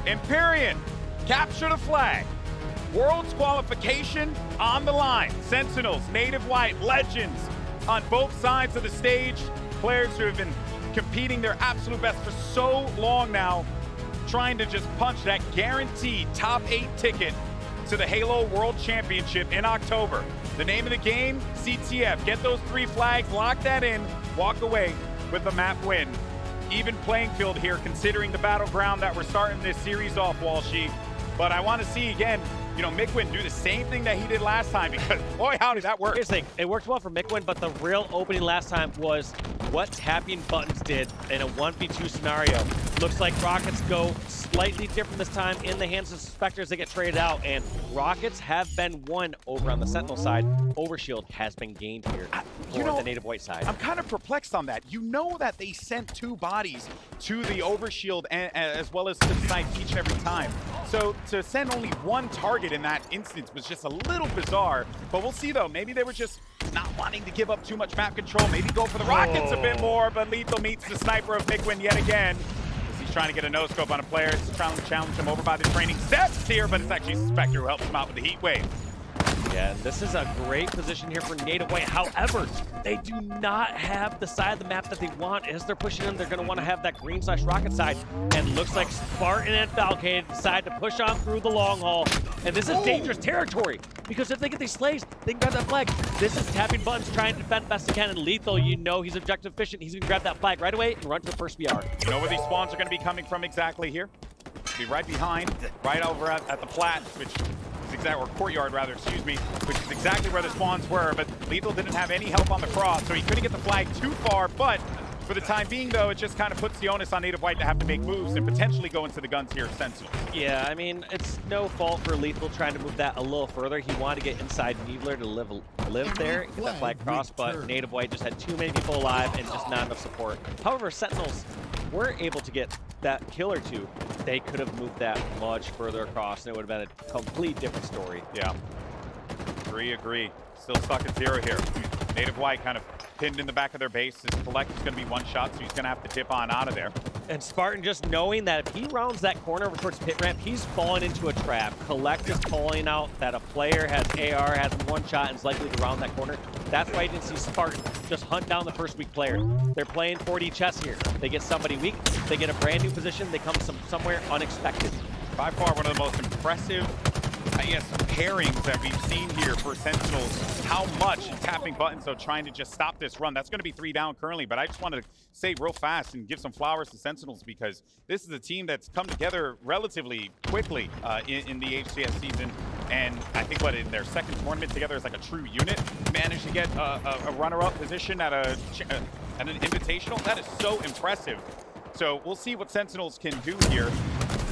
Empyrean, capture the flag. World's qualification on the line. Sentinels, Native White, legends on both sides of the stage. Players who have been competing their absolute best for so long now, trying to just punch that guaranteed top 8 ticket to the Halo World Championship in October. The name of the game, CTF. Get those 3 flags, lock that in, walk away with the map win. Even playing field here, considering the battleground that we're starting this series off, Walshy. But I want to see, again, you know, Mikwen do the same thing that he did last time, because boy, how did that work? Here's the thing, it worked well for Mikwen, but the real opening last time was what tapping buttons did in a 1v2 scenario. Looks like Rockets go slightly different this time in the hands of Suspector as they get traded out, and Rockets have been won over on the Sentinel side. Overshield has been gained here for the Native White side. I'm kind of perplexed on that. You know that they sent 2 bodies to the Overshield as well as to the side each and every time. So to send only 1 target in that instance was just a little bizarre. But we'll see though, maybe they were just not wanting to give up too much map control. Maybe go for the Rockets a bit more, but LethuL meets the sniper of Mikwen yet again. He's trying to get a no-scope on a player. It's trying to challenge him over by the training steps here, but it's actually Suspector who helps him out with the heat wave. Yeah, and this is a great position here for Native White. However, they do not have the side of the map that they want. As they're pushing in, they're going to want to have that green/rocket side. And looks like Spartan and Falcated decide to push on through the long haul. And this is dangerous territory, because if they get these slaves, they can grab that flag. This is tapping buttons, trying to defend best they can. And LethuL, you know he's objective efficient. He's going to grab that flag right away and run to the first VR. You know where these spawns are going to be coming from exactly here? Be right behind, right over at the plat, which is exactly, or courtyard rather, excuse me, which is exactly where the spawns were. But LethuL didn't have any help on the cross, so he couldn't get the flag too far. But for the time being, though, it just kind of puts the onus on Native White to have to make moves and potentially go into the guns here, Sentinels. Yeah, I mean, it's no fault for LethuL trying to move that a little further. He wanted to get inside Needler to live there, get that flag cross, but Native White just had too many people alive and just not enough support. However, Sentinels were able to get that kill or 2. They could have moved that much further across, and it would have been a complete different story. Yeah. Agree. Still stuck at 0 here. Native White kind of pinned in the back of their base. His Kuhlect is going to be 1 shot, so he's going to have to dip on out of there. And Spartan just knowing that if he rounds that corner over towards pit ramp, he's falling into a trap. Kuhlect is calling out that a player has AR, has 1 shot, and is likely to round that corner. That's why you didn't see Spartan just hunt down the first weak player. They're playing 4D chess here. They get somebody weak, they get a brand new position, they come somewhere unexpected. By far one of the most impressive, I guess, pairings that we've seen here for Sentinels. How much tapping buttons, though, trying to just stop this run. That's going to be 3 down currently, but I just wanted to say real fast and give some flowers to Sentinels, because this is a team that's come together relatively quickly in the HCS season. And I think in their second tournament together as like a true unit, managed to get a runner-up position at an invitational. That is so impressive. So we'll see what Sentinels can do here.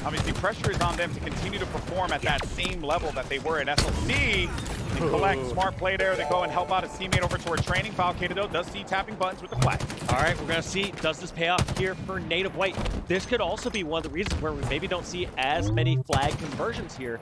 Obviously, pressure is on them to continue to perform at that same level that they were at SLC. And Kuhlect, smart play there. They go and help out his teammate over toward training. Falcated, though, does see tapping buttons with the flag. All right, we're going to see, does this pay off here for Native White? This could also be one of the reasons where we maybe don't see as many flag conversions here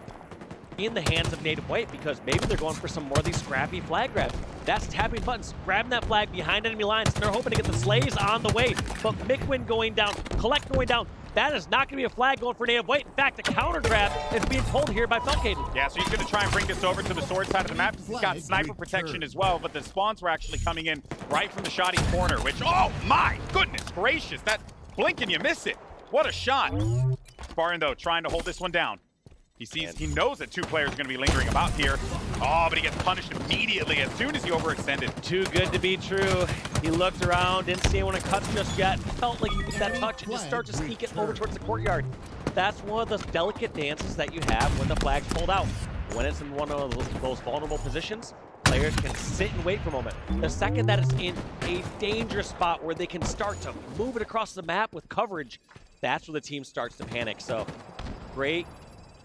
in the hands of Native White, because maybe they're going for some more of these scrappy flag grabs. That's tapping buttons, grabbing that flag behind enemy lines, and they're hoping to get the slays on the way. But Mikwen going down, Kuhlect going down, that is not going to be a flag going for Native White. In fact, a counter grab is being pulled here by Falcated. Yeah, so he's going to try and bring this over to the sword side of the map. He's got sniper protection as well, but the spawns were actually coming in right from the shoddy corner, which, oh my goodness gracious, that blink and you miss it. What a shot. Spartan, though, trying to hold this one down. He knows that 2 players are going to be lingering about here. Oh, but he gets punished immediately as soon as he overextended. Too good to be true. He looked around, didn't see anyone in cuts just yet. Felt like he made that touch and just start to sneak it over towards the courtyard. That's one of those delicate dances that you have when the flag's pulled out. When it's in one of those vulnerable positions, players can sit and wait for a moment. The second that it's in a dangerous spot where they can start to move it across the map with coverage, that's where the team starts to panic. So, great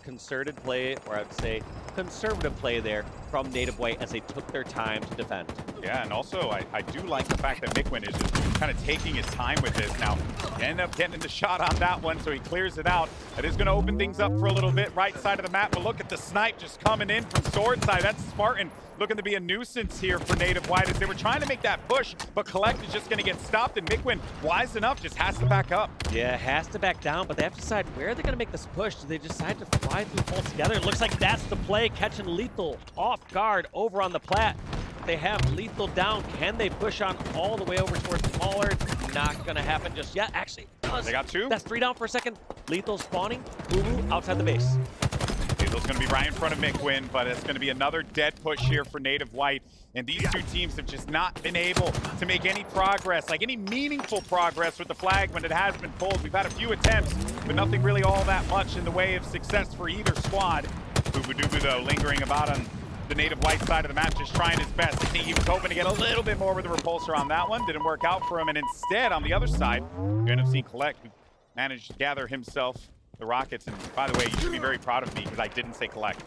concerted play, or I would say conservative play there from Native White as they took their time to defend. Yeah, and also I do like the fact that Mikwen is just kind of taking his time with this. Now, end up getting the shot on that one, so he clears it out. That is going to open things up for a little bit right side of the map, but look at the snipe just coming in from sword side. That's Spartan looking to be a nuisance here for Native White as they were trying to make that push, but Kuhlect is just going to get stopped, and Mikwen, wise enough, just has to back up. Yeah, has to back down, but they have to decide where they're going to make this push. Do they decide to fly through both together? It looks like that's the play, catching LethuL off guard over on the plat. They have LethuL down. Can they push on all the way over towards Pollard? Not going to happen just yet. Actually, it does. They got two. That's 3 down for a second. LethuL spawning. Bubu outside the base. LethuL's going to be right in front of Mikwen, but it's going to be another dead push here for Native White. And these two teams have just not been able to make any progress, like any meaningful progress with the flag when it has been pulled. We've had a few attempts, but nothing really all that much in the way of success for either squad. Bubu Dubu, though, lingering about on the Native White side of the map, just trying his best. I think he was hoping to get a little bit more with the repulsor on that one. Didn't work out for him, and instead, on the other side, you end up seeing Kuhlect, who managed to gather himself the rockets. And by the way, you should be very proud of me because I didn't say Kuhlect.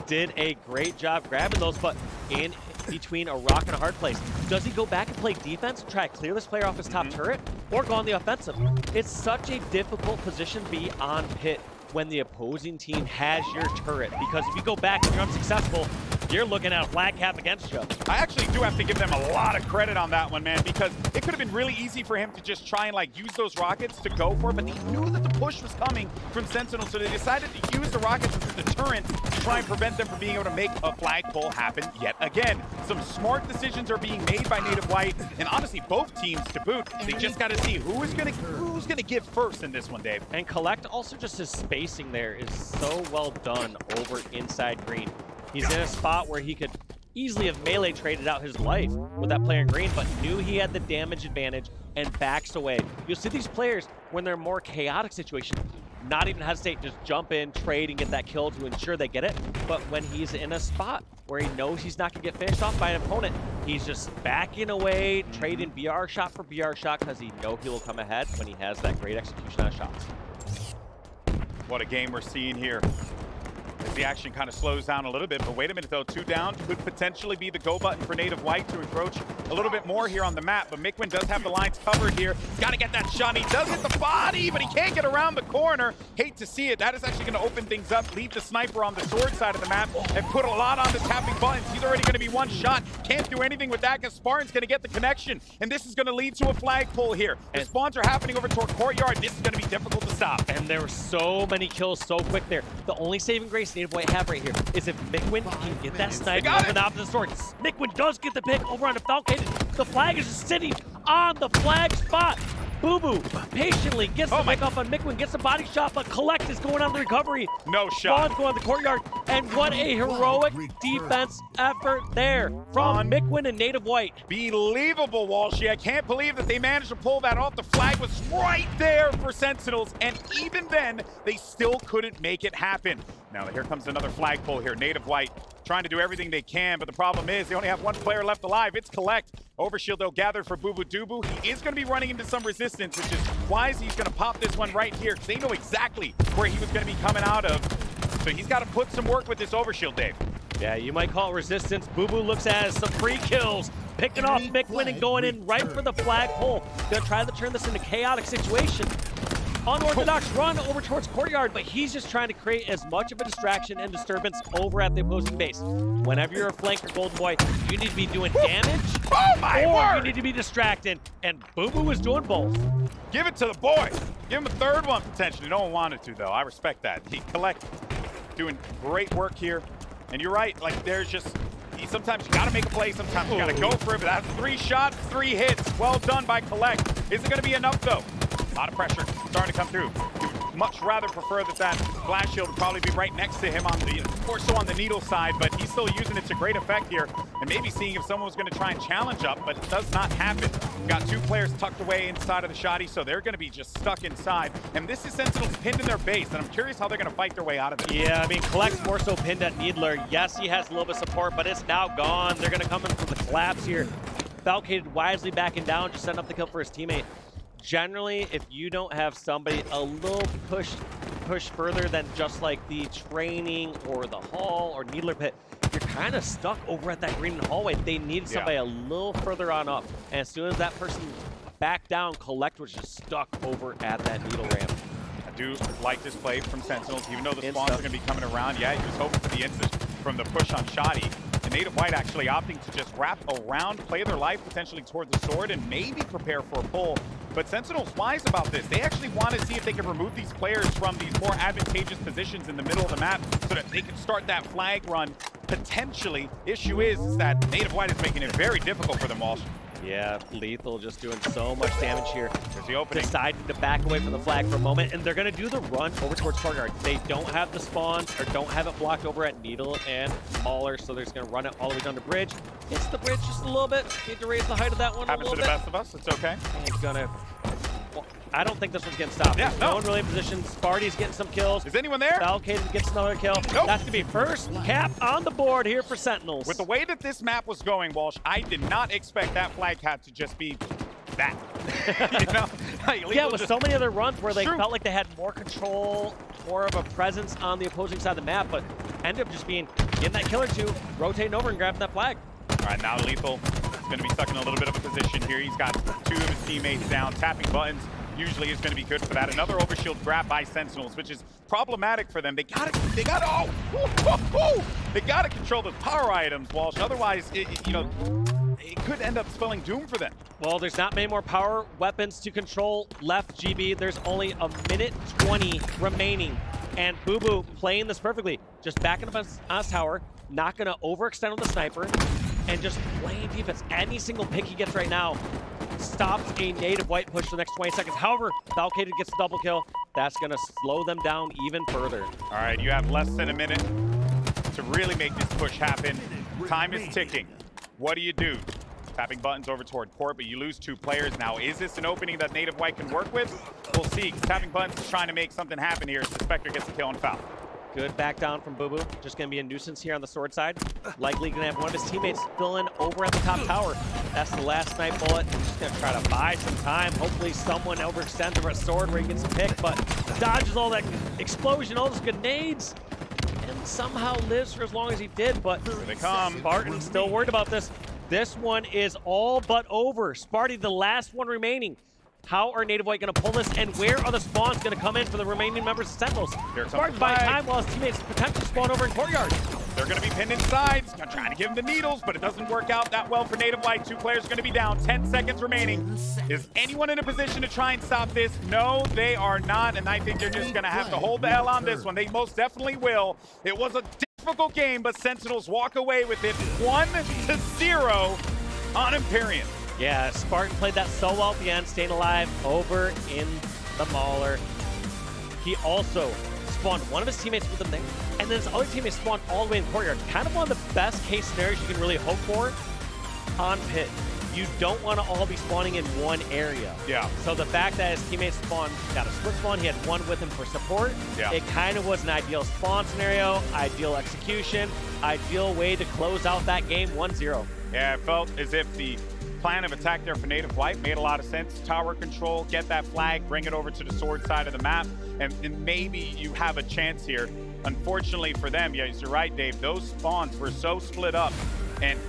Did a great job grabbing those, but in between a rock and a hard place. Does he go back and play defense and try to clear this player off his top turret, or go on the offensive? It's such a difficult position to be on pit when the opposing team has your turret, because if you go back and you're unsuccessful, you're looking at a flag cap against you. I actually do have to give them a lot of credit on that one, man, because it could have been really easy for him to just try and like use those rockets to go for it, but he knew that the push was coming from Sentinels, so they decided to use the rockets as a deterrent to try and prevent them from being able to make a flagpole happen yet again. Some smart decisions are being made by Native White, and honestly, both teams to boot. They just got to see who's gonna give first in this one, Dave. And Kuhlect also, just his spacing there is so well done over inside green. He's in a spot where he could easily have melee traded out his life with that player in green, but knew he had the damage advantage and backs away. You'll see these players, when they're in more chaotic situations, not even hesitate, just jump in, trade, and get that kill to ensure they get it. But when he's in a spot where he knows he's not going to get finished off by an opponent, he's just backing away, trading BR shot for BR shot, because he knows he will come ahead when he has that great execution on shots. What a game we're seeing here. As the action kind of slows down a little bit, but wait a minute though, 2 down could potentially be the go button for Native White to encroach a little bit more here on the map, but Mikwen does have the lines covered here. He's got to get that shot. He does hit the body, but he can't get around the corner. Hate to see it. That is actually going to open things up, leave the sniper on the sword side of the map, and put a lot on the tapping buttons. He's already going to be one shot. Can't do anything with that because Spartan's going to get the connection, and this is going to lead to a flagpole here. The spawns are happening over toward courtyard. This is going to be difficult to stop. And there were so many kills so quick there. The only saving grace Native White have right here is if Mikwen can get that sniper over the opposite sword. Mikwen does get the pick over on the Falcated. The flag is just sitting on the flag spot. Bubu patiently gets the pick up on Mikwen, gets a body shot, but Kuhlect is going on the recovery. No shot. Spawn's going on the courtyard, and what a heroic defense effort there from Mikwen and Native White. Believable, Walshy. I can't believe that they managed to pull that off. The flag was right there for Sentinels, and even then, they still couldn't make it happen. Now, here comes another flagpole here. Native White trying to do everything they can, but the problem is they only have one player left alive. It's Kuhlect. Overshield, though, gathered for Bubu Dubu. He is going to be running into some resistance, which is why he's going to pop this one right here, because they know exactly where he was going to be coming out of. So he's got to put some work with this overshield, Dave. Yeah, you might call it resistance. Bubu looks at some free kills, picking off Mikwen and going in right for the flagpole. Gonna try to turn this into a chaotic situation. Unorthodox run over towards courtyard, but he's just trying to create as much of a distraction and disturbance over at the opposing base. Whenever you're a flanker, Golden Boy, you need to be doing damage, or you need to be distracting, and Bubu is doing both. Give it to the boy. Give him a third one, potentially. No one wanted to, though. I respect that. He Kuhlect doing great work here. And you're right, like there's just, sometimes you gotta make a play, sometimes you gotta go for it, but that's 3 shots, 3 hits. Well done by Kuhlect. Is it gonna be enough though? A lot of pressure starting to come through. Much rather prefer that blast shield would probably be right next to him on the, more so on the needle side, but he's still using it to great effect here, and maybe seeing if someone was going to try and challenge up, but it does not happen. Got 2 players tucked away inside of the shoddy, so they're going to be just stuck inside, and this is Sentinels pinned in their base, and I'm curious how they're going to fight their way out of it. Yeah, I mean, Kuhlect's more so pinned at Needler. Yes, he has a little bit of support, but it's now gone. They're going to come in for the collapse here. Falcated wisely backing down, just setting up the kill for his teammate. Generally, if you don't have somebody a little pushed push further than just like the training or the hall or needler pit, you're kind of stuck over at that green hallway. They needed somebody a little further on up. And as soon as that person backed down, Kuhlect was just stuck over at that needle ramp. I do like this play from Sentinels, even though the spawns are going to be coming around. Yeah, he was hoping for the instant from the push on Shoddy. And Native White actually opting to just wrap around, play their life potentially toward the sword, and maybe prepare for a pull. But Sentinels wise about this. They actually want to see if they can remove these players from these more advantageous positions in the middle of the map so that they can start that flag run potentially. Issue is that Native White is making it very difficult for them, Walsh. Yeah, LethuL just doing so much damage here. There's the opening. Deciding to back away from the flag for a moment, and they're going to do the run over towards courtyard. They don't have the spawns, or don't have it blocked over at Needle and Mauler, so they're just going to run it all the way down the bridge. Hits the bridge just a little bit. Need to raise the height of that one Happens a to little the bit. best of us. It's okay. And he's going to... Well, I don't think this one's getting stopped. Yeah, no one really in position. Sparty's getting some kills. Is anyone there? Falcated gets another kill. Nope. That's going to be first cap on the board here for Sentinels. With the way that this map was going, Walsh, I did not expect that flag cap to just be that. You know? Like, yeah, with so many other runs where they True. felt like they had more control, more of a presence on the opposing side of the map, but ended up just being getting that kill or two, rotating over and grabbing that flag. All right, now LethuL is going to be stuck in a little bit of a position here. He's got two of his teammates down. Tapping buttons usually is going to be good for that. Another overshield grab by Sentinels, which is problematic for them. They got to control those power items, Walsh. Otherwise, you know, it could end up spelling doom for them. Well, there's not many more power weapons to control left, GB. There's only a minute 20 remaining. And bubu playing this perfectly. Just backing up on his tower, not going to overextend on the sniper, and just playing defense. Any single pick he gets right now stops a Native White push for the next 20 seconds. However, Falcated gets a double kill. That's going to slow them down even further. All right, you have less than a minute to really make this push happen. Time is ticking. What do? Tapping buttons over toward court, but you lose two players. Now, is this an opening that Native White can work with? We'll see. Tapping buttons is trying to make something happen here. Suspector gets the kill and foul. Good back down from bubu. Just going to be a nuisance here on the sword side. Likely going to have one of his teammates fill in over at the top tower. That's the last snipe bullet. Just going to try to buy some time. Hopefully someone overextends over a sword where he gets a pick, but dodges all that explosion, all those grenades, and somehow lives for as long as he did. But here they come. Spartan's still worried about this. This one is all but over. Sparty, the last one remaining. How are Native White going to pull this, and where are the spawns going to come in for the remaining members of Sentinels? Spartan buying time while his teammates potentially spawn over in courtyard. They're going to be pinned inside. Trying to give him the needles, but it doesn't work out that well for Native White. Two players are going to be down. 10 seconds remaining. Is anyone in a position to try and stop this? No, they are not, and I think they're just going to have to hold the L on this one. They most definitely will. It was a difficult game, but Sentinels walk away with it 1-0 on Empyrean. Yeah, Spartan played that so well at the end, staying alive over in the Mauler. He also spawned one of his teammates with him there, and then his other teammates spawned all the way in courtyard. Kind of one of the best case scenarios you can really hope for on pit. You don't want to all be spawning in one area. Yeah. So the fact that his teammates spawned, got a split spawn, he had one with him for support, it kind of was an ideal spawn scenario, ideal execution, ideal way to close out that game 1-0. Yeah, it felt as if the plan of attack there for Native White made a lot of sense. Tower control, get that flag, bring it over to the sword side of the map, and maybe you have a chance here. Unfortunately for them, yes, you're right, Dave, those spawns were so split up, and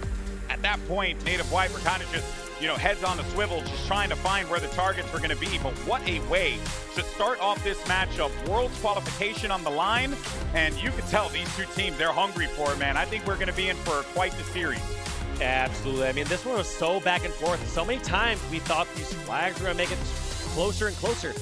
at that point, Native White were kind of just, you know, heads on a swivel, just trying to find where the targets were going to be. But what a way to start off this matchup. World's qualification on the line, and you could tell these two teams, they're hungry for it, man. I think we're going to be in for quite the series. Absolutely. I mean, this one was so back and forth. So many times we thought these flags were going to make it closer and closer.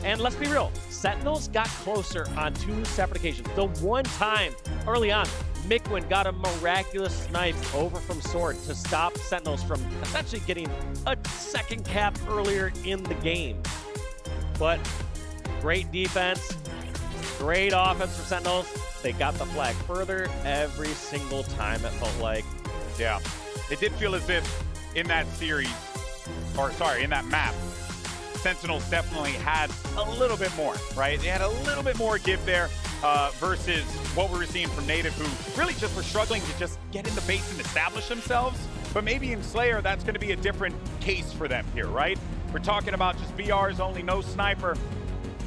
And let's be real, Sentinels got closer on two separate occasions. The one time early on, Mikwen got a miraculous snipe over from sword to stop Sentinels from essentially getting a second cap earlier in the game. But great defense, great offense for Sentinels. They got the flag further every single time, it felt like. Yeah, it did feel as if in that series, or sorry, in that map, Sentinels definitely had a little bit more, right? They had a little bit more give there versus what we were seeing from Native, who really just were struggling to just get in the base and establish themselves. But maybe in Slayer, that's going to be a different case for them here, right? We're talking about just BRs only, no sniper.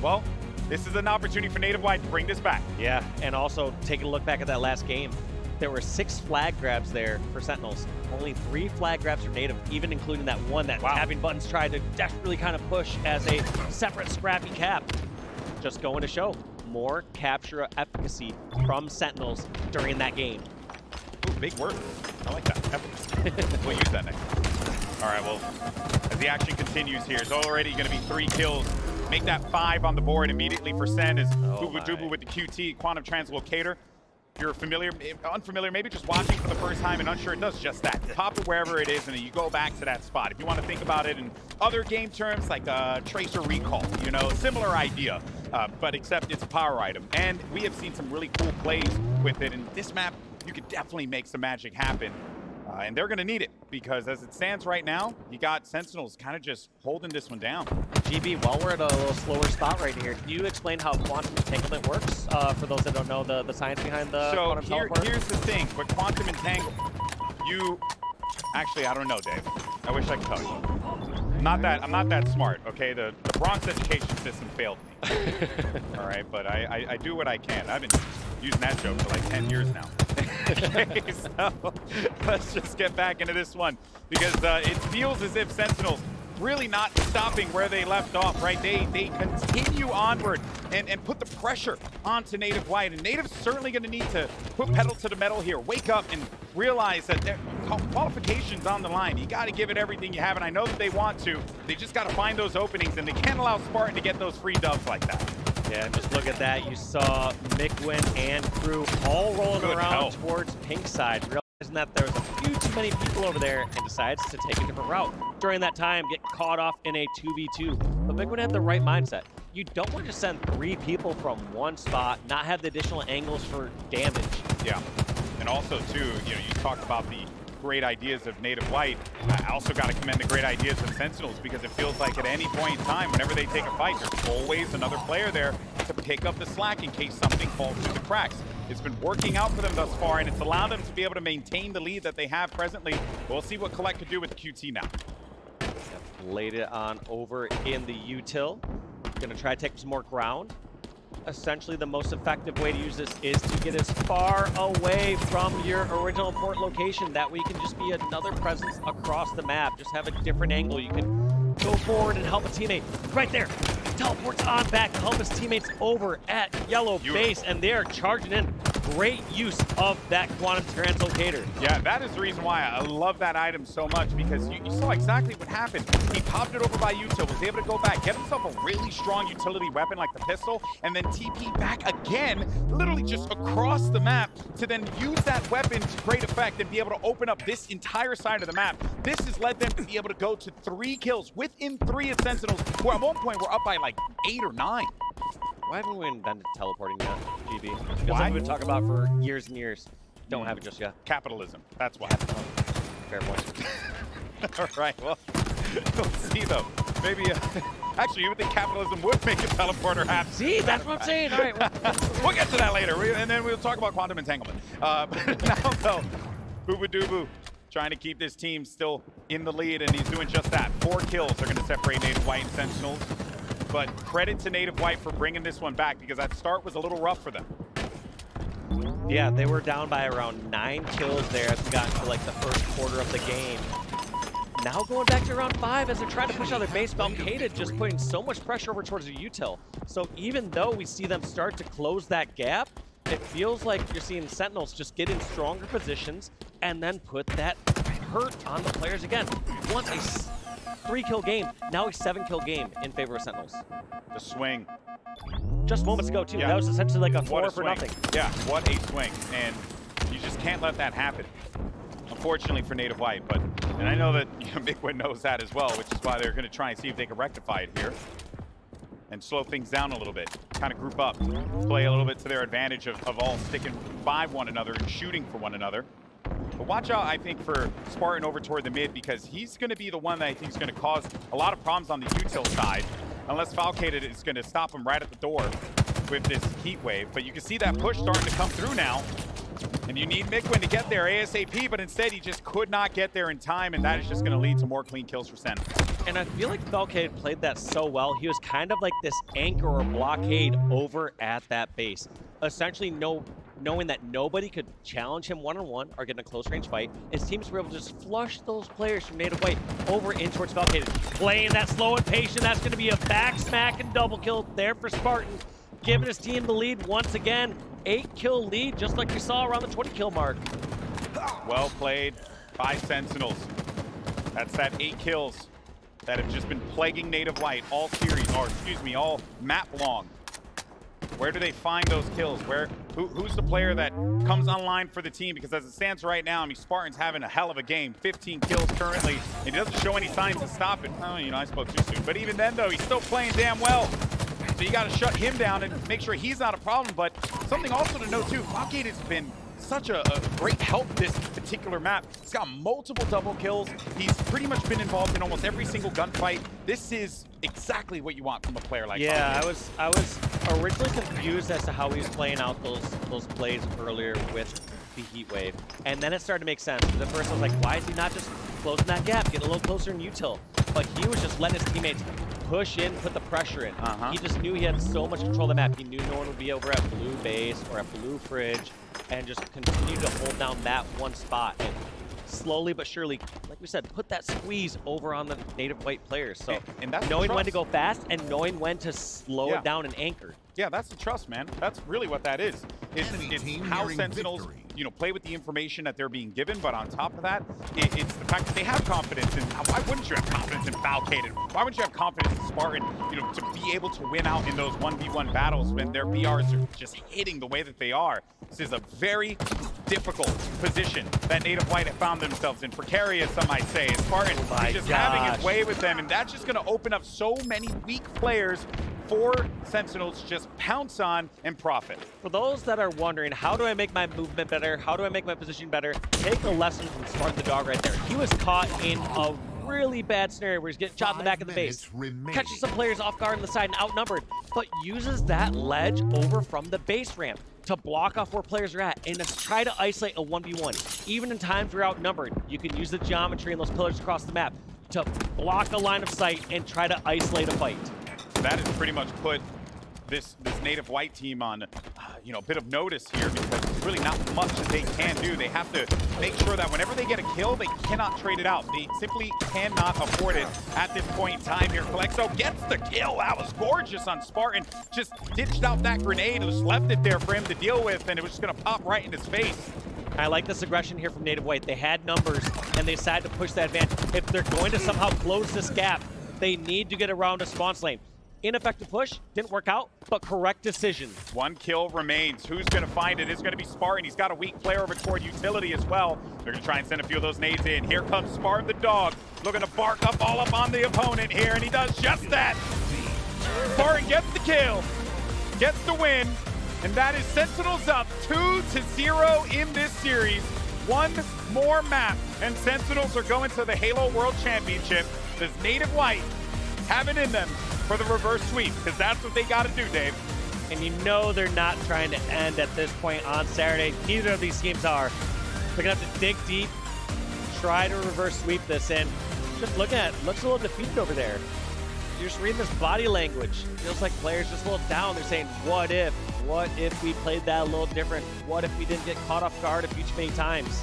Well, This is an opportunity for Native White to bring this back. Yeah, and also taking a look back at that last game, there were 6 flag grabs there for Sentinels. Only 3 flag grabs for Native, even including that one that tapping buttons tried to desperately kind of push as a separate scrappy cap. Just going to show more capture efficacy from Sentinels during that game. Ooh, big word. I like that. Efficacy. We'll use that next. All right, well, as the action continues here, it's already going to be 3 kills. Make that 5 on the board immediately for Sen as bubu dubu with the QT, Quantum Translocator. If you're familiar, unfamiliar, maybe just watching for the first time and unsure, it does just that. Pop it wherever it is, and then you go back to that spot. If you want to think about it in other game terms, like Tracer Recall, you know, similar idea, but except it's a power item. And we have seen some really cool plays with it. In this map, you could definitely make some magic happen. And they're going to need it, because as it stands right now, you got Sentinels kind of just holding this one down. GB, while we're at a little slower spot right here, can you explain how quantum entanglement works for those that don't know the science behind the quantum teleport? Here's the thing. With quantum entangle, actually, I don't know, Dave. I wish I could tell you. I'm not that smart, okay? The Bronx education system failed me. All right, but I do what I can. I've been using that joke for like 10 years now. Okay, so let's just get back into this one, because it feels as if Sentinels really not stopping where they left off, right? They continue onward and put the pressure onto Native White, and Native's certainly going to need to put pedal to the metal here. Wake up and realize that their qualification's on the line. You got to give it everything you have, and I know that they want to. They just got to find those openings, and they can't allow Spartan to get those free dubs like that. Yeah, and just look at that. You saw Mikwen and crew all rolling around towards pink side, realizing that there was a few too many people over there, and decides to take a different route. During that time, get caught off in a 2v2. But Mikwen had the right mindset. You don't want to send 3 people from one spot, not have the additional angles for damage. Yeah, and also too, you know, you talked about the great ideas of Native White. I also got to commend the great ideas of Sentinels, because it feels like at any point in time, whenever they take a fight, there's always another player there to pick up the slack in case something falls through the cracks. It's been working out for them thus far, and it's allowed them to be able to maintain the lead that they have presently. We'll see what Kuhlect could do with the QT now. Laid it on over in the util. Gonna try to take some more ground. Essentially, the most effective way to use this is to get as far away from your original port location. That way you can just be another presence across the map. Just have a different angle. You can go forward and help a teammate. Right there. Teleports on back to help his teammates over at yellow base, and they're charging in. Great use of that quantum translocator. Yeah, that is the reason why I love that item so much, because you saw exactly what happened. He popped it over by util, was able to go back, get himself a really strong utility weapon like the pistol, and then TP back again, literally just across the map, to then use that weapon to great effect and be able to open up this entire side of the map. This has led them to be able to go to 3 kills within 3 of Sentinels, who at one point were up by like 8 or 9. Why haven't we invented teleporting yet, GB? Because like we've been talking about for years and years. Don't have it just yet. Capitalism. That's why. Fair point. All right, well, we'll see though. Maybe, actually, you would think capitalism would make a teleporter happen. See, that's what I'm saying. All right, we'll get to that later, and then we'll talk about quantum entanglement. But now, though, bubu dubu trying to keep this team still in the lead, and he's doing just that. 4 kills are going to separate Native White and Sentinels. But credit to Native White for bringing this one back, because that start was a little rough for them. Yeah, they were down by around 9 kills there as we got into like the first quarter of the game. Now going back to around 5 as they're trying to push out their base. Falcated just putting so much pressure over towards the util. So even though we see them start to close that gap, it feels like you're seeing Sentinels just get in stronger positions and then put that hurt on the players again. Once a 3-kill game, now a 7-kill game in favor of Sentinels. The swing. Just moments ago, too. Yeah. That was essentially like a 4 for nothing. Yeah, what a swing. And you just can't let that happen, unfortunately, for Native White. And I know that Mikwen knows that as well, which is why they're going to try and see if they can rectify it here and slow things down a little bit. Kind of group up, play a little bit to their advantage of all sticking by one another and shooting for one another. But watch out, I think, for Spartan over toward the mid, because he's going to be the one that I think is going to cause a lot of problems on the util side, unless Falcated is going to stop him right at the door with this heat wave. But you can see that push starting to come through now, and you need Mikwen to get there ASAP, but instead he just could not get there in time, and that is just going to lead to more clean kills for Sen. And I feel like Falcated played that so well. He was kind of like this anchor or blockade over at that base. Essentially knowing that nobody could challenge him one-on-one or get in a close-range fight. His teams were able to just flush those players from native white over in towards Falcated. Playing that slow and patient, that's going to be a back smack and double kill there for Spartan. Giving his team the lead once again. 8-kill lead, just like we saw around the 20-kill mark. Well played by Sentinels. That's that 8 kills that have just been plaguing native white all series, or excuse me, all map long. Where do they find those kills? Who's the player that comes online for the team? Because as it stands right now, I mean, Spartan's having a hell of a game. 15 kills currently, and he doesn't show any signs of stopping. Oh, you know, I spoke too soon. But even then, though, he's still playing damn well. So you got to shut him down and make sure he's not a problem. But something also to note, too, Falcated has been such a great help this particular map. He's got multiple double kills. He's pretty much been involved in almost every single gunfight. This is exactly what you want from a player like Falcated. I was originally confused as to how he was playing out those plays earlier with the heat wave, and then it started to make sense. At first I was like, why is he not just closing that gap, getting a little closer in util? But he was just letting his teammates push in, put the pressure in. He just knew he had so much control of the map. He knew no one would be over at blue base or at blue fridge, and just continue to hold down that one spot. And slowly but surely, like we said, put that squeeze over on the native white players. So and that's knowing when to go fast and knowing when to slow it down and anchor. Yeah, that's the trust, man. That's really what that is. It's how Sentinels, you know, play with the information that they're being given, but on top of that, it's the fact that they have confidence in. Why wouldn't you have confidence in Falcated? Why wouldn't you have confidence in Spartan, you know, to be able to win out in those 1v1 battles when their BRs are just hitting the way that they are? This is a very difficult position that native white have found themselves in. Precarious, some might say. Spartan is just having its way with them, and that's just going to open up so many weak players for Sentinels to just pounce on and profit. For those that are wondering, how do I make my movement better? How do I make my position better? Take a lesson from Spartan the dog right there. He was caught in a really bad scenario where he's getting shot in the back of the base. Catches some players off guard on the side and outnumbered, but uses that ledge over from the base ramp to block off where players are at and to try to isolate a 1v1. Even in times where you're outnumbered, you can use the geometry and those pillars across the map to block a line of sight and try to isolate a fight. That has pretty much put this native white team on you know, a bit of notice here, because there's really not much that they can do. They have to make sure that whenever they get a kill, they cannot trade it out. They simply cannot afford it at this point in time here. Kuhlect gets the kill. That was gorgeous on Spartan. Just ditched out that grenade and just left it there for him to deal with, and it was just going to pop right in his face. I like this aggression here from native white. They had numbers, and they decided to push that advantage. If they're going to somehow close this gap, they need to get around a spawn lane. Ineffective push, didn't work out, but correct decision. 1 kill remains. Who's going to find it? It's going to be Spartan. He's got a weak player over toward utility as well. They're going to try and send a few of those nades in. Here comes Spartan the dog, looking to bark up all up on the opponent here, and he does just that. Spartan gets the kill, gets the win, and that is Sentinels up 2-0 in this series. One more map, and Sentinels are going to the Halo World Championship. Does native white have it in them for the reverse sweep? Because that's what they got to do, Dave. And you know they're not trying to end at this point on Saturday. Neither of these teams are. They're going to have to dig deep, try to reverse sweep this in. Just looking at it, looks a little defeated over there. You're just reading this body language. Feels like players just a little down. They're saying, what if? What if we played that a little different? What if we didn't get caught off guard a few too many times?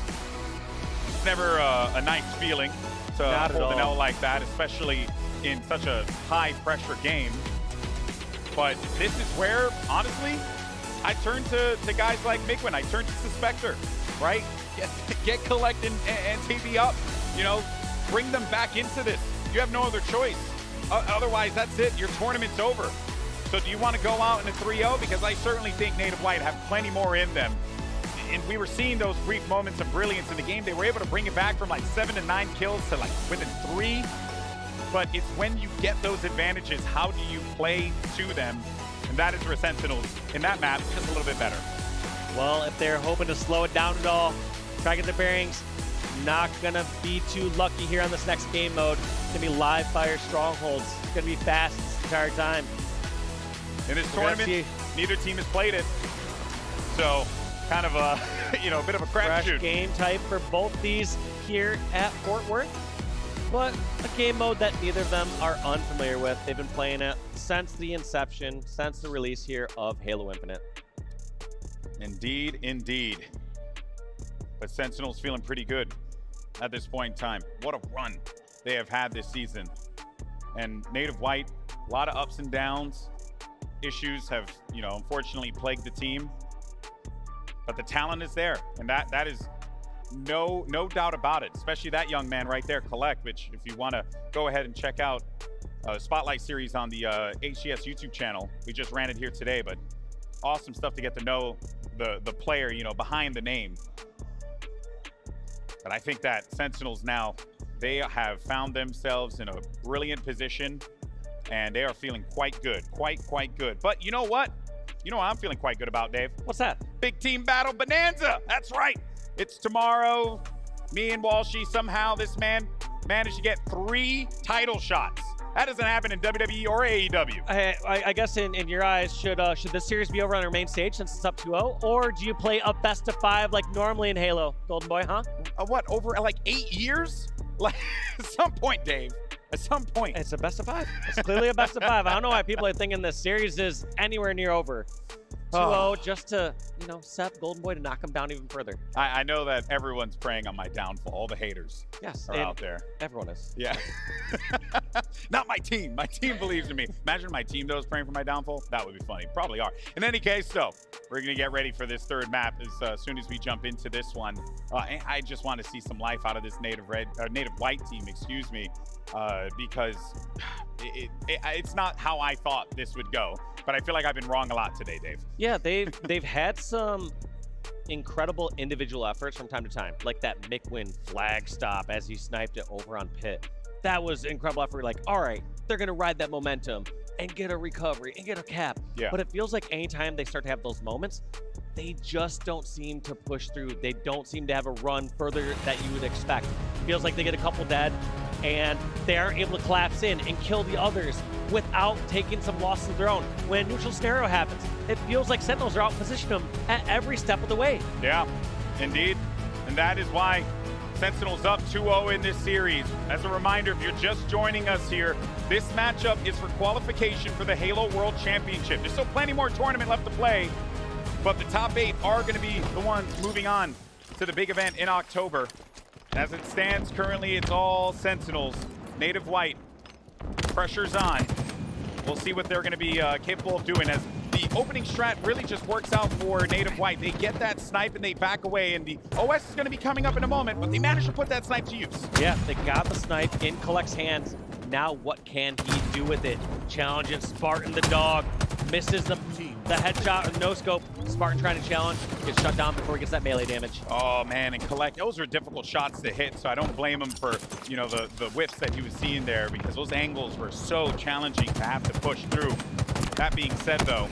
It's never a nice feeling to hold an L like that, especially in such a high-pressure game. But this is where, honestly, I turn to guys like Mikwen. I turn to Suspector, right? Get Kuhlect and TB up. You know, bring them back into this. You have no other choice. Otherwise, that's it. Your tournament's over. So do you want to go out in a 3-0? Because I certainly think native white have plenty more in them. And we were seeing those brief moments of brilliance in the game. They were able to bring it back from like 7 to 9 kills to like within 3. But it's when you get those advantages, how do you play to them? And that is where Sentinels in that map just a little bit better. Well, if they're hoping to slow it down at all, try to get their bearings, not gonna be too lucky here on this next game mode. It's gonna be live fire strongholds. It's gonna be fast this entire time. In this tournament, neither team has played it. So kind of a, you know, a bit of a crapshoot. Fresh game type for both these here at Fort Worth. but a game mode that neither of them are unfamiliar with. They've been playing it since the inception, since the release here of Halo Infinite. Indeed, indeed. But Sentinels feeling pretty good at this point in time. What a run they have had this season. And Native White, a lot of ups and downs. Issues have, you know, unfortunately plagued the team. But the talent is there, and that is no doubt about it, especially that young man right there, Kuhlect, which if you want to go ahead and check out Spotlight series on the HCS YouTube channel. We just ran it here today, but awesome stuff to get to know the player, you know, behind the name. But I think that Sentinels now, they have found themselves in a brilliant position, and they are feeling quite good, quite good. But you know what? You know what I'm feeling quite good about, Dave? What's that? Big team battle bonanza. That's right. It's tomorrow. Me and Walshy, somehow this man managed to get 3 title shots. That doesn't happen in WWE or AEW. I guess in your eyes, should this series be over on our main stage since it's up 2-0? Or do you play a best of 5 like normally in Halo, Golden Boy, huh? What, over like 8 years? Like, at some point, Dave. At some point. It's a best of 5. It's clearly a best of 5. I don't know why people are thinking this series is anywhere near over. 2-0 just to, you know, set Golden Boy to knock him down even further. I know that everyone's praying on my downfall. All the haters are out there. Everyone is. Yeah. Not my team. My team believes in me. Imagine my team, though, is praying for my downfall. That would be funny. Probably are. In any case, though, we're going to get ready for this third map as soon as we jump into this one. I just want to see some life out of this Native White team, excuse me, because it's not how I thought this would go. But I feel like I've been wrong a lot today, Dave. Yeah, they've had some incredible individual efforts from time to time, like that Mikwen flag stop as he sniped it over on Pit. That was incredible effort. Like, all right, they're going to ride that momentum and get a recovery and get a cap. Yeah. But it feels like anytime they start to have those moments, they just don't seem to push through. They don't seem to have a run further that you would expect. It feels like they get a couple dead, and they aren't able to collapse in and kill the others without taking some losses of their own. When a neutral scenario happens, it feels like Sentinels are out positioning them at every step of the way. Yeah, indeed. And that is why Sentinels up 2-0 in this series. As a reminder, if you're just joining us here, this matchup is for qualification for the Halo World Championship. There's still plenty more tournament left to play, but the top 8 are going to be the ones moving on to the big event in October. As it stands currently, it's all Sentinels. Native White, pressure's on. We'll see what they're going to be capable of doing, as the opening strat really just works out for Native White. They get that snipe and they back away, and the OS is going to be coming up in a moment, but they managed to put that snipe to use. Yeah, they got the snipe in Kuhlect's hands. Now what can he do with it? Challenging Spartan the dog. Misses the headshot or no scope. Spartan trying to challenge. Gets shut down before he gets that melee damage. Oh, man, and Kuhlect, those are difficult shots to hit, so I don't blame him for, you know, the whiffs that he was seeing there, because those angles were so challenging to have to push through. That being said, though,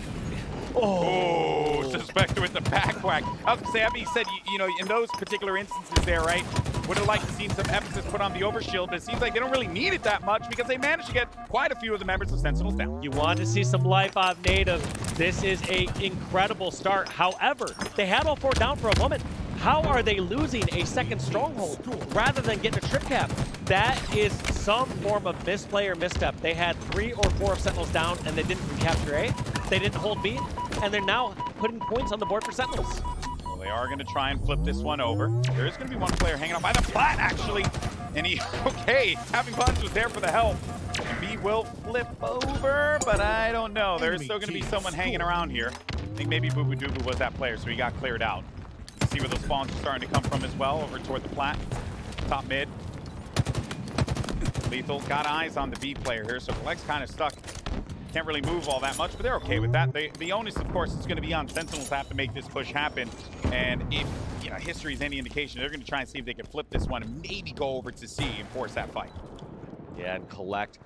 oh, Suspector with the back whack. I was going to say, that being said, you know, in those particular instances there, right, would have liked to see some emphasis put on the overshield, but it seems like they don't really need it that much because they managed to get quite a few of the members of Sentinels down. You want to see some life out of Native. This is an incredible start. However, they had all 4 down for a moment. How are they losing a second stronghold rather than getting a trip cap? That is some form of misplay or misstep. They had 3 or 4 of Sentinels down and they didn't capture A. They didn't hold B, and they're now putting points on the board for Sentinels. Well, they are going to try and flip this one over. There is going to be one player hanging out by the plat, actually. And he, okay, Having Buns was there for the help. B will flip over, but I don't know. There's still going to be someone hanging around here. I think maybe Bubu Dubu was that player, so he got cleared out. See where those spawns are starting to come from as well, over toward the plat. Top mid. LethuL got eyes on the B player here, so Kuhlect's kind of stuck. Can't really move all that much, but they're okay with that. The onus, of course, is going to be on Sentinels to have to make this push happen. And if, you know, history is any indication, they're going to try and see if they can flip this one and maybe go over to C and force that fight. Yeah, and Kuhlect,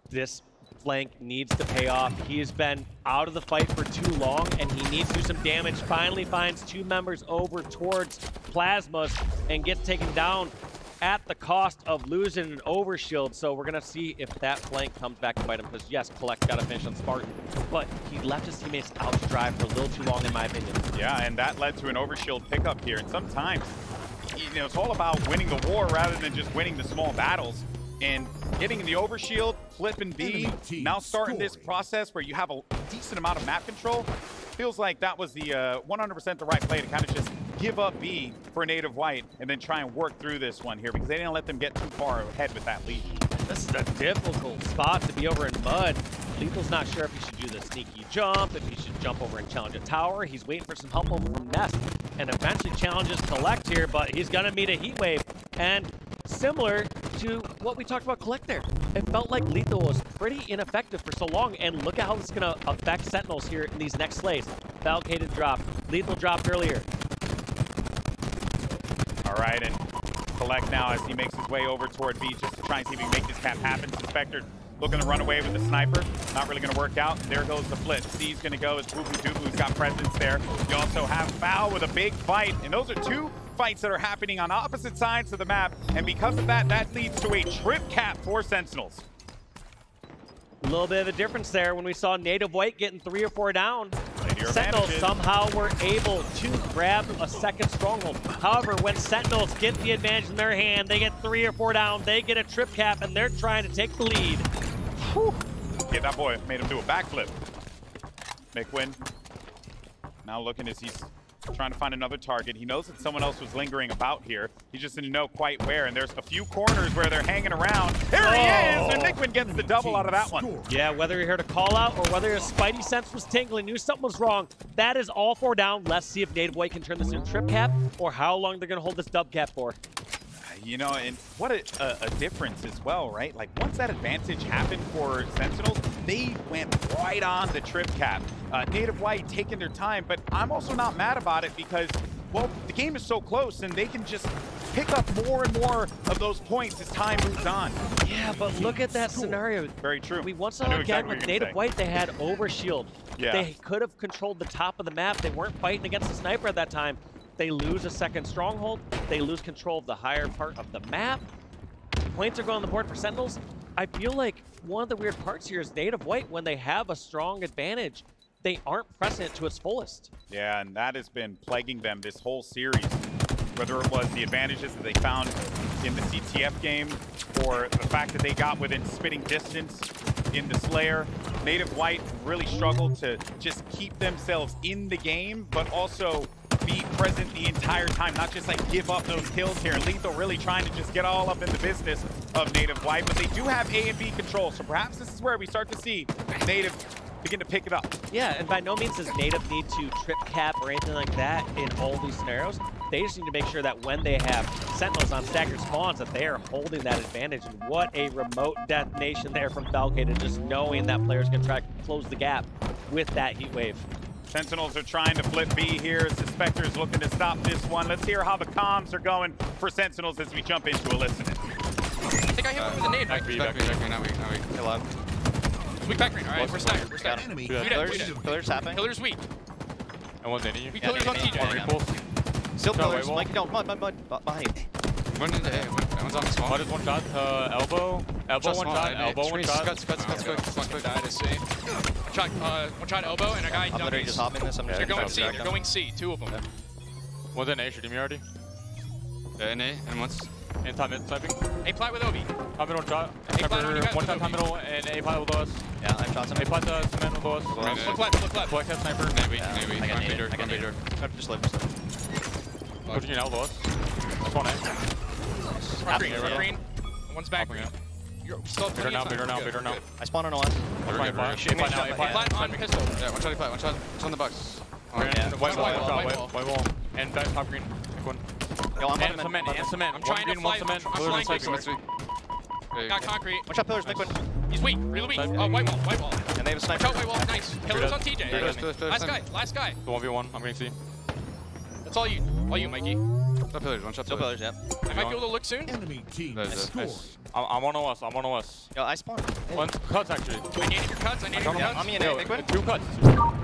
this flank needs to pay off. He has been out of the fight for too long, and he needs to do some damage. Finally finds 2 members over towards Plasmas and gets taken down at the cost of losing an overshield. So we're going to see if that flank comes back to bite him, because yes, Kuhlect got to finish on Spartan, but he left his teammates out to dry for a little too long, in my opinion. Yeah, and that led to an overshield pickup here. And sometimes, you know, it's all about winning the war rather than just winning the small battles. and getting the overshield, flipping B, now starting this process where you have a decent amount of map control. Feels like that was the 100% the right play to kind of just give up B for Native White and then try and work through this one here because they didn't let them get too far ahead with that lead. This is a difficult spot to be over in mud. LethuL's not sure if he should do the sneaky jump, if he should jump over and challenge a tower. He's waiting for some help over from Nest and eventually challenges Kuhlect here, but he's going to meet a heat wave. And similar to what we talked about Kuhlect there, it felt like LethuL was pretty ineffective for so long, and look at how this is going to affect Sentinels here in these next slays. Falcated dropped, LethuL dropped earlier. All right, and Kuhlect now as he makes his way over toward B just to try and see if he can make this cap happen. Suspector looking to run away with the sniper. Not really going to work out. There goes the flip. C's going to go as bubu dubu's got presence there. You also have Foul with a big fight, and those are two fights that are happening on opposite sides of the map, and because of that, that leads to a trip cap for Sentinels. A little bit of a difference there when we saw Native White getting 3 or 4 down. Sentinels somehow were able to grab a second stronghold. However, when Sentinels get the advantage in their hand, they get 3 or 4 down, they get a trip cap, and they're trying to take the lead. Whew. Yeah, that boy made him do a backflip. Mikwen now looking as he's trying to find another target. He knows that someone else was lingering about here. He just didn't know quite where, and there's a few corners where they're hanging around. There he is, and Mikwen gets the double out of that one. Yeah, whether you're here to call out or whether your spidey sense was tingling, knew something was wrong, that is all 4 down. Let's see if Native White can turn this into trip cap or how long they're going to hold this dub cap for. You know, and what a difference as well, right? Like, once that advantage happened for Sentinels, they went right on the trip cap. Native White taking their time, but I'm also not mad about it because, well, the game is so close and they can just pick up more and more of those points as time moves on. Yeah, but look at that scenario. Very true. We once saw again exactly with Native White, they had overshield. Yeah. They could have controlled the top of the map. They weren't fighting against the sniper at that time. They lose a second stronghold. They lose control of the higher part of the map. Points are going on the board for Sentinels. I feel like one of the weird parts here is Native White, when they have a strong advantage, they aren't pressing it to its fullest. Yeah, and that has been plaguing them this whole series. Whether it was the advantages that they found in the CTF game or the fact that they got within spitting distance in the Slayer, Native White really struggled to just keep themselves in the game, but also be present the entire time, not just like give up those kills here. And LethuL really trying to just get all up in the business of Native White, but they do have A and B control, so perhaps this is where we start to see Native begin to pick it up. Yeah, and by no means does Native need to trip cap or anything like that in all these scenarios. They just need to make sure that when they have Sentinels on staggered spawns, that they are holding that advantage. And what a remote detonation there from Falcated, just knowing that player's going to try to close the gap with that heat wave. Sentinels are trying to flip B here. Suspector is looking to stop this one. Let's hear how the comms are going for Sentinels as we jump into a listening. I think I hit him with a nade. Back B, not weak. Hello. Weak back green. Alright, we're staggered. We're staggered. Enemy. Pillar's happening. Pillar's weak. And one's hitting you. We Pillar's on TJ. Still No, Pillars. wait, Mike, no, mud, behind. One in the A. One's on the small. Mud is one shot. Elbow. Elbow one shot. Elbow one shot. Cuts. Died to C. One shot elbow and a guy. I'm literally just hopping this. I'm just They're going C. They're going C. 2 of them. One's in A. Shooting me already. Yeah, in A. And once. And top mid sniping. A plat with Obi. Top mid one shot. One shot top middle and A plat with us. Yeah, I shot somebody. A plat cement with us. Look left. Kuhlect has sniper. I got needed. Just live. Pushing you now with us. That's one A. Front green. One's back green. You're still Bigger now. I spawned on OS. A plat on pistol. Yeah, one shot, one shot. It's on the box. White wall. And back top green. Pick one. Yo, I'm And cement. I'm trying to fly. I'm flying That's quick. weak. Got concrete. One shot Pillars, Mikwen. He's weak. Really weak. Oh, white wall. And they have a Watch sniper. out, white wall. Nice. Pillar's on TJ. Last guy. The 1v1. I'm going to see. That's all you, Mikey. Still Pillars, one shot. Still Pillars, yeah. I might be able to look soon. Enemy team Nice. nice. I'm on OS. Yo, I spawned. One cuts actually. I need your cuts. I'm in A, Mikwen. 2 cuts.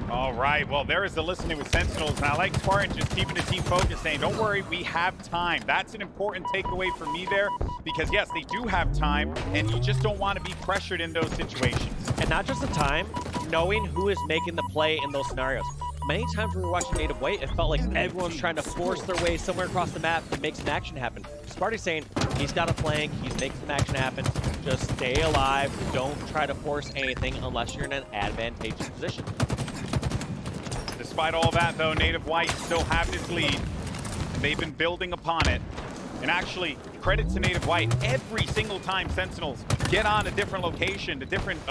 All right, well, there is the listening with Sentinels, and I like Spartan just keeping the team focused, saying, don't worry, we have time. That's an important takeaway for me there, because yes, they do have time, and you just don't want to be pressured in those situations. And not just the time, knowing who is making the play in those scenarios. Many times when we were watching Native White, it felt like everyone's trying to force their way somewhere across the map to make some action happen. Sparty's saying, He's got a flank. He's making some action happen. Just stay alive. Don't try to force anything unless you're in an advantageous position. Despite all that, though, Native White still have this lead. They've been building upon it. And actually, credit to Native White, every single time Sentinels get on a different location, a different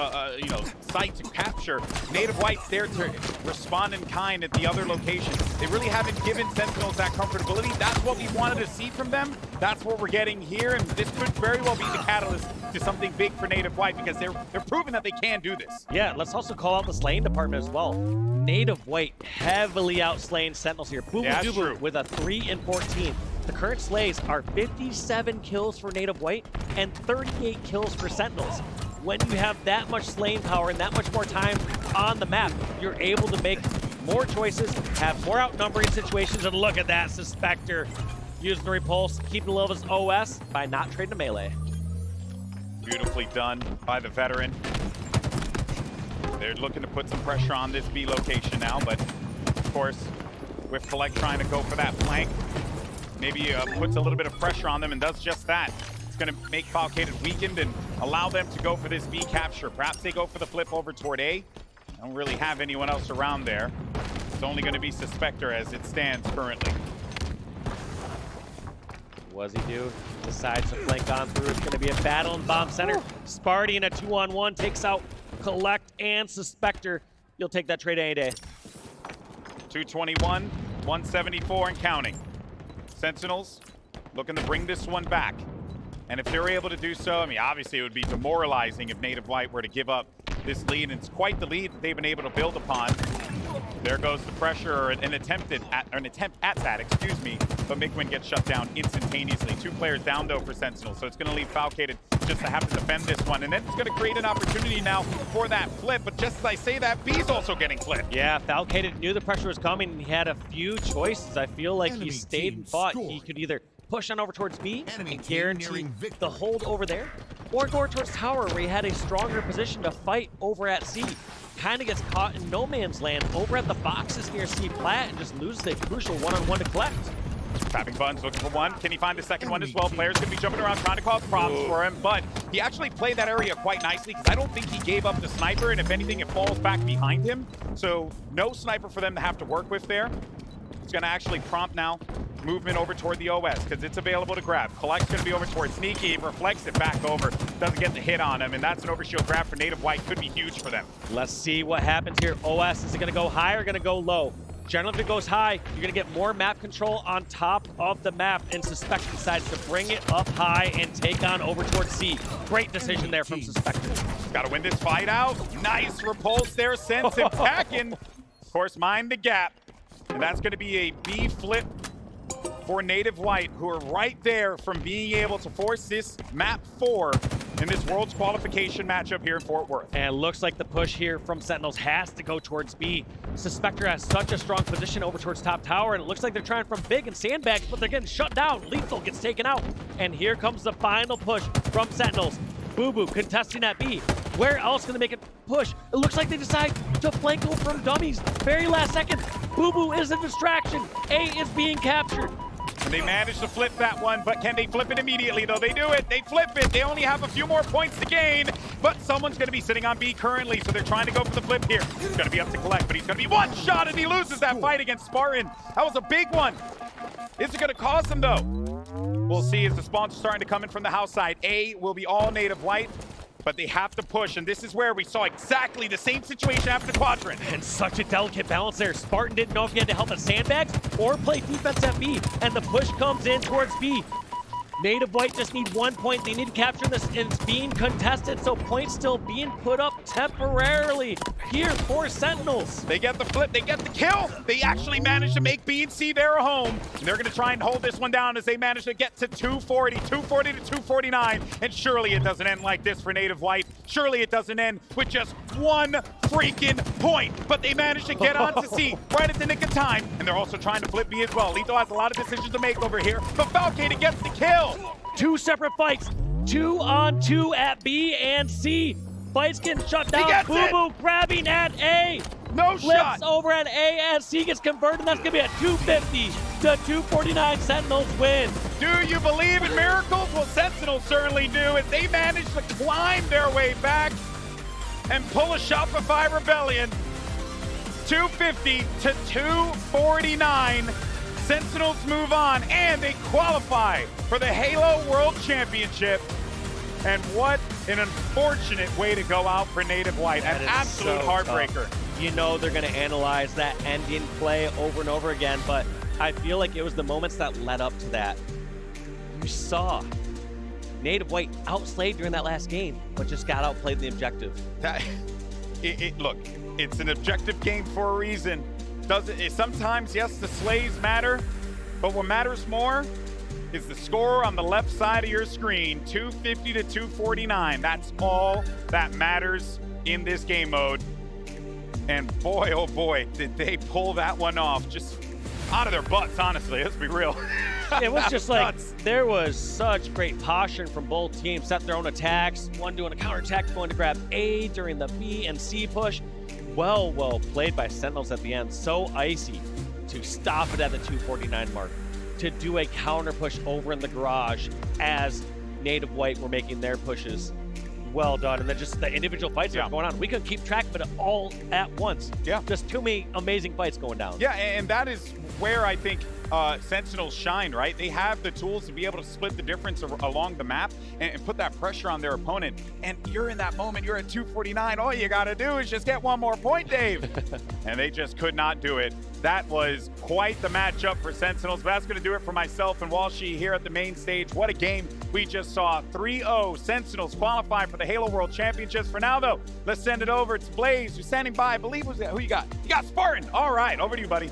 site to capture, Native White's there to respond in kind at the other location. They really haven't given Sentinels that comfortability. That's what we wanted to see from them. That's what we're getting here, and this could very well be the catalyst to something big for Native White because they're proving that they can do this. Yeah, let's also call out the slaying department as well. Native White heavily outslaying Sentinels here. Bubu Yeah, Dubu with a 3 and 14. The current slays are 57 kills for Native White and 38 kills for Sentinels. When you have that much slaying power and that much more time on the map, you're able to make more choices, have more outnumbering situations, and look at that, Suspector using the repulse, keeping a little of his OS by not trading a melee. Beautifully done by the veteran. They're looking to put some pressure on this B location now, but of course, with Kuhlect trying to go for that flank, maybe puts a little bit of pressure on them and does just that. It's going to make Falcated weakened and allow them to go for this B capture. Perhaps they go for the flip over toward A. Don't really have anyone else around there. It's only going to be Suspector as it stands currently. What does he do? Decides to flank on through. It's going to be a battle in bomb center. Sparty in a 2-on-1 takes out Kuhlect and Suspector. You'll take that trade any day. 221, 174 and counting. Sentinels looking to bring this one back. And if they're able to do so, I mean, obviously it would be demoralizing if Native White were to give up this lead, and it's quite the lead that they've been able to build upon. There goes the pressure, or an attempt at that, excuse me, but Mikwen gets shut down instantaneously. 2 players down, though, for Sentinels, so it's going to leave Falcated just to have to defend this one, and then it's going to create an opportunity now for that flip, but just as I say that, B's also getting flipped. Yeah, Falcated knew the pressure was coming, and he had a few choices. I feel like he stayed and fought. He could either push on over towards B and guarantee the hold over there, or go towards tower where he had a stronger position to fight over at C. Kind of gets caught in no man's land over at the boxes near C plat and just loses a crucial one-on-one to Kuhlect. Tapping buttons, looking for one. Can he find the second one as well? Players going to be jumping around trying to cause problems for him, but he actually played that area quite nicely because I don't think he gave up the sniper, and if anything, it falls back behind him. So no sniper for them to have to work with there. It's going to actually prompt now movement over toward the OS because it's available to grab. Kuhlect's going to be over toward Sneaky. He reflects it back over. Doesn't get the hit on him, and that's an overshield grab for Native White. Could be huge for them. Let's see what happens here. OS, is it going to go high or going to go low? Generally, if it goes high, you're going to get more map control on top of the map, and Suspector decides to bring it up high and take on over towards C. Great decision there from Suspector. Got to win this fight out. Nice repulse there, sends him packing. Of course, mind the gap. And that's going to be a B flip for Native White, who are right there from being able to force this map 4 in this World's qualification matchup here in Fort Worth. And it looks like the push here from Sentinels has to go towards B. Suspector has such a strong position over towards top tower, and it looks like they're trying from big and sandbags, but they're getting shut down. LethuL gets taken out. And here comes the final push from Sentinels. Bubu contesting at B. Where else can they make a push? It looks like they decide to flank over from dummies. Very last second, Bubu is a distraction. A is being captured. And they managed to flip that one, but can they flip it immediately, though? They do it. They flip it. They only have a few more points to gain, but someone's going to be sitting on B currently, so they're trying to go for the flip here. It's going to be up to Kuhlect, but he's going to be one shot, and he loses that fight against Spartan. That was a big one. Is it going to cost him, though? We'll see as the spawns are starting to come in from the house side. A will be all Native White, but they have to push, and this is where we saw exactly the same situation happen to Quadrant. And such a delicate balance there. Spartan didn't know if he had to help at sandbags or play defense at B, and the push comes in towards B. Native White just need 1 point. They need to capture this, and it's being contested, so points still being put up temporarily here for Sentinels. They get the flip, they get the kill. They actually managed to make B and C their home. And they're gonna try and hold this one down as they manage to get to 240 to 249. And surely it doesn't end like this for Native White. Surely it doesn't end with just 1 freaking point. But they managed to get on to C right at the nick of time. And they're also trying to flip B as well. LethuL has a lot of decisions to make over here, but Falcated gets the kill. 2 separate fights, 2-on-2 at B and C. Fights getting shut down. Bubu grabbing at A. No Flips shot. over at A as C gets converted, and that's gonna be a 250. The 249 Sentinels win. Do you believe in miracles? Well, Sentinels certainly do, as they manage to climb their way back and pull a Shopify rebellion. 250 to 249. Sentinels move on, and they qualify for the Halo World Championship. And what an unfortunate way to go out for Native White. An absolute heartbreaker. Tough. You know they're going to analyze that ending play over and over again, but I feel like it was the moments that led up to that. You saw Native White outslayed during that last game, but just got outplayed in the objective. Look, it's an objective game for a reason. Sometimes, yes, the slays matter, but what matters more is the score on the left side of your screen, 250 to 249. That's all that matters in this game mode. And boy, oh boy, did they pull that one off just out of their butts, honestly. Let's be real. It was just like, there was such great posture from both teams, set their own attacks, one doing a counterattack, going to grab A during the B and C push. Well played by Sentinels at the end. So icy to stop it at the 249 mark, to do a counter push over in the garage as Native White were making their pushes. Well done. And then just the individual fights that are going on. We couldn't keep track of it all at once. Yeah. Just too many amazing fights going down. Yeah, and that is where I think Sentinels shine, right? They have the tools to be able to split the difference along the map and put that pressure on their opponent. And you're in that moment, you're at 249. All you got to do is just get one more point, Dave. And they just could not do it. That was quite the matchup for Sentinels. But that's going to do it for myself and Walshy here at the main stage. What a game we just saw. 3-0 Sentinels qualify for the Halo World Championships. For now, though, let's send it over to Blaze, who's standing by. I believe was who you got? You got Spartan. All right, over to you, buddy.